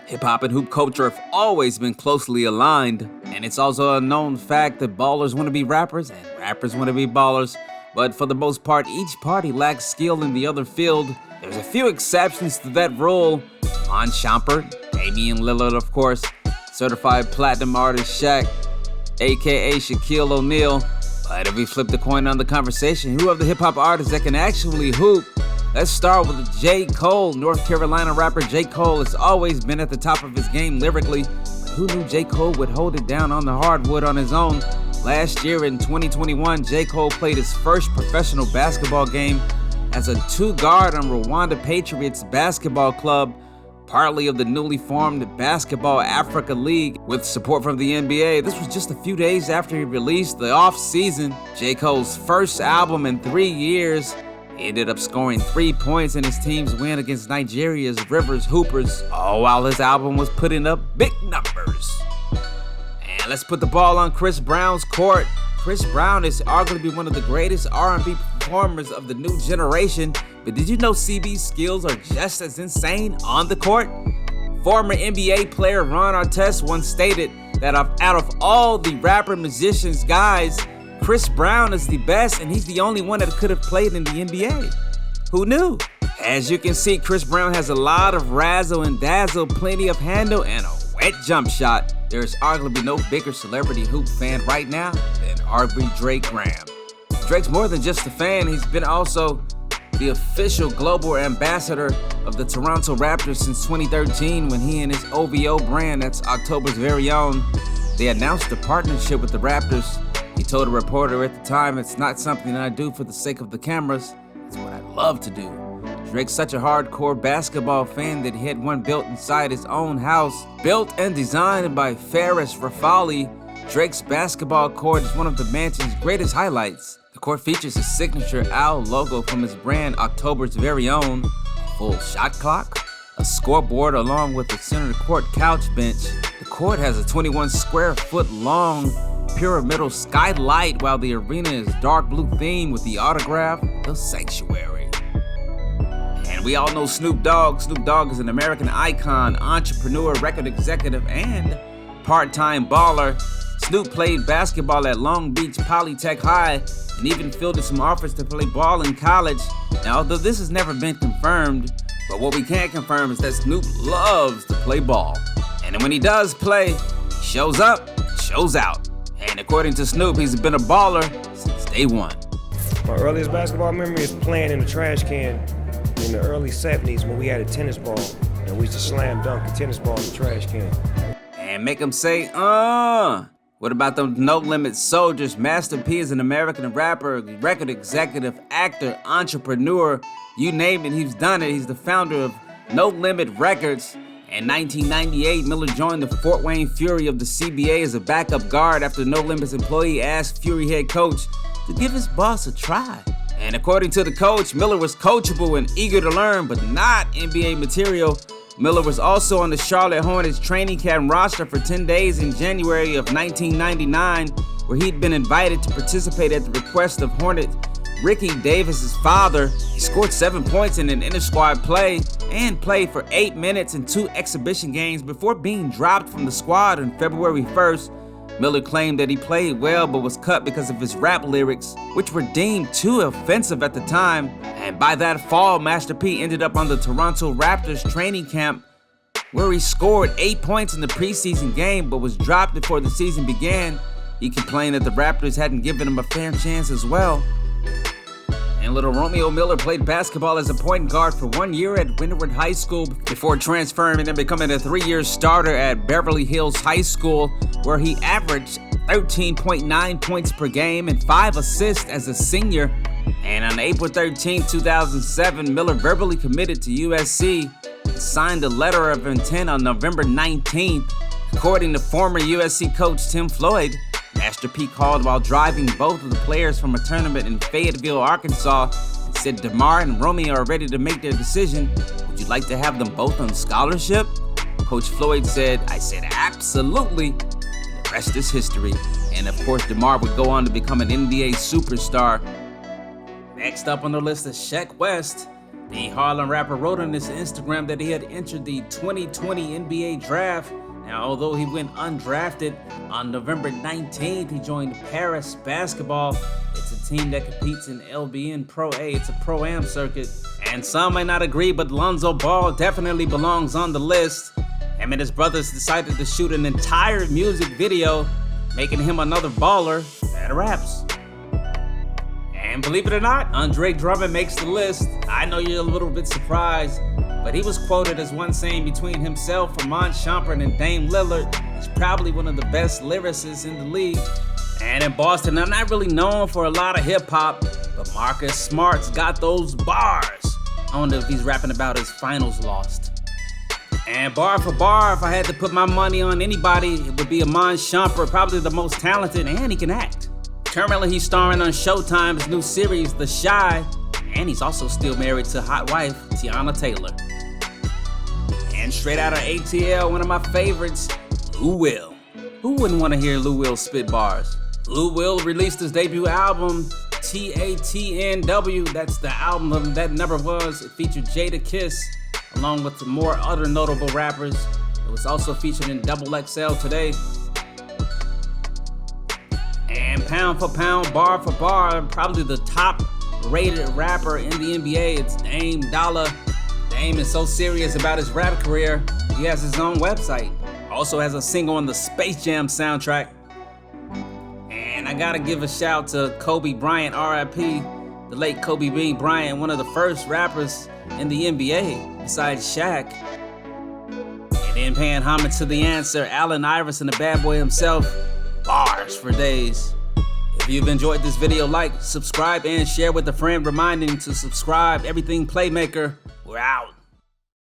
Hip-hop and hoop culture have always been closely aligned, and it's also a known fact that ballers want to be rappers and rappers want to be ballers, but for the most part, each party lacks skill in the other field. There's a few exceptions to that rule. Von Shumpert, Damian Lillard, of course, certified platinum artist Shaq, aka Shaquille O'Neal. But if we flip the coin on the conversation, who are the hip-hop artists that can actually hoop? Let's start with J.COLE. North Carolina rapper J.COLE has always been at the top of his game lyrically, but who knew J.COLE would hold it down on the hardwood on his own? Last year in 2021, J.COLE played his first professional basketball game as a two-guard on Rwanda Patriots Basketball Club, partly of the newly formed Basketball Africa League with support from the NBA. This was just a few days after he released the off-season, J.COLE's first album in 3 years. He ended up scoring 3 points in his team's win against Nigeria's Rivers Hoopers, all while his album was putting up big numbers. And let's put the ball on Chris Brown's court. Chris Brown is arguably one of the greatest R&B performers of the new generation, but did you know CB's skills are just as insane on the court? Former NBA player Ron Artest once stated that out of all the rapper, musicians, guys, Chris Brown is the best, and he's the only one that could have played in the NBA. Who knew? As you can see, Chris Brown has a lot of razzle and dazzle, plenty of handle, and a wet jump shot. There's arguably no bigger celebrity hoop fan right now than R.B. Drake Graham. Drake's more than just a fan, he's been also the official global ambassador of the Toronto Raptors since 2013 when he and his OVO brand, that's October's very own, they announced a partnership with the Raptors. He told a reporter at the time, "It's not something that I do for the sake of the cameras, it's what I love to do." Drake's such a hardcore basketball fan that he had one built inside his own house. Built and designed by Faris Rafali, Drake's basketball court is one of the mansion's greatest highlights. The court features a signature owl logo from his brand October's very own, a full shot clock, a scoreboard along with a center court couch bench. The court has a 21 square foot long pyramidal skylight, while the arena is dark blue theme with the autograph, The Sanctuary. And we all know Snoop Dogg. Snoop Dogg is an American icon, entrepreneur, record executive, and part-time baller. Snoop played basketball at Long Beach Polytech High and even fielded some offers to play ball in college. Now, although this has never been confirmed, but what we can confirm is that Snoop loves to play ball. And when he does play, he shows up, shows out. And according to Snoop, he's been a baller since day one. My earliest basketball memory is playing in the trash can in the early 70s when we had a tennis ball, and we used to slam dunk a tennis ball in the trash can. And make him say, What about them No Limit Soldiers? Master P is an American rapper, record executive, actor, entrepreneur, you name it, he's done it. He's the founder of No Limit Records. In 1998, Miller joined the Fort Wayne Fury of the CBA as a backup guard after No Limit's employee asked Fury head coach to give his boss a try. And according to the coach, Miller was coachable and eager to learn, but not NBA material. Miller was also on the Charlotte Hornets training camp roster for 10 days in January of 1999, where he'd been invited to participate at the request of Hornet Ricky Davis's father. He scored 7 points in an inter-squad play and played for 8 minutes in 2 exhibition games before being dropped from the squad on February 1st. Miller claimed that he played well but was cut because of his rap lyrics, which were deemed too offensive at the time. And by that fall, Master P ended up on the Toronto Raptors training camp, where he scored 8 points in the preseason game but was dropped before the season began. He complained that the Raptors hadn't given him a fair chance as well. And little Romeo Miller played basketball as a point guard for 1 year at Windward High School before transferring and becoming a 3-year starter at Beverly Hills High School, where he averaged 13.9 points per game and 5 assists as a senior. And on April 13, 2007, Miller verbally committed to USC and signed a letter of intent on November 19th. According to former USC coach Tim Floyd, Master P called while driving both of the players from a tournament in Fayetteville, Arkansas, and said DeMar and Romeo are ready to make their decision. Would you like to have them both on scholarship? Coach Floyd said, "I said absolutely." The rest is history. And of course, DeMar would go on to become an NBA superstar. Next up on the list is Sheck West. The Harlem rapper wrote on his Instagram that he had entered the 2020 NBA draft. Now, although he went undrafted, on November 19th, he joined Paris Basketball. It's a team that competes in LBN Pro A. It's a Pro-Am circuit. And some might not agree, but Lonzo Ball definitely belongs on the list. Him and his brothers decided to shoot an entire music video, making him another baller that raps. And believe it or not, Andre Drummond makes the list. I know you're a little bit surprised, but he was quoted as one saying between himself, Iman Shumpert, and Dame Lillard, he's probably one of the best lyricists in the league. And in Boston, I'm not really known for a lot of hip-hop, but Marcus Smart's got those bars. I wonder if he's rapping about his finals lost. And bar for bar, if I had to put my money on anybody, it would be Iman Shumpert, probably the most talented, and he can act. Currently, he's starring on Showtime's new series, The Chi, and he's also still married to hot wife, Tiana Taylor. And straight out of ATL, one of my favorites, Lou Will. Who wouldn't want to hear Lou Will spit bars? Lou Will released his debut album, TATNW. That's the album that never was. It featured Jada Kiss, along with more other notable rappers. It was also featured in XXL Today. And pound for pound, bar for bar, probably the top rated rapper in the NBA, it's Dame Dollar. Dame is so serious about his rap career, he has his own website. Also has a single on the Space Jam soundtrack. And I gotta give a shout to Kobe Bryant, RIP, the late Kobe Bean Bryant, one of the first rappers in the NBA, besides Shaq. And then paying homage to the answer, Allen Iverson, the bad boy himself, bars for days. If you've enjoyed this video, like, subscribe, and share with a friend, reminding to subscribe. Everything Playmaker, we're out.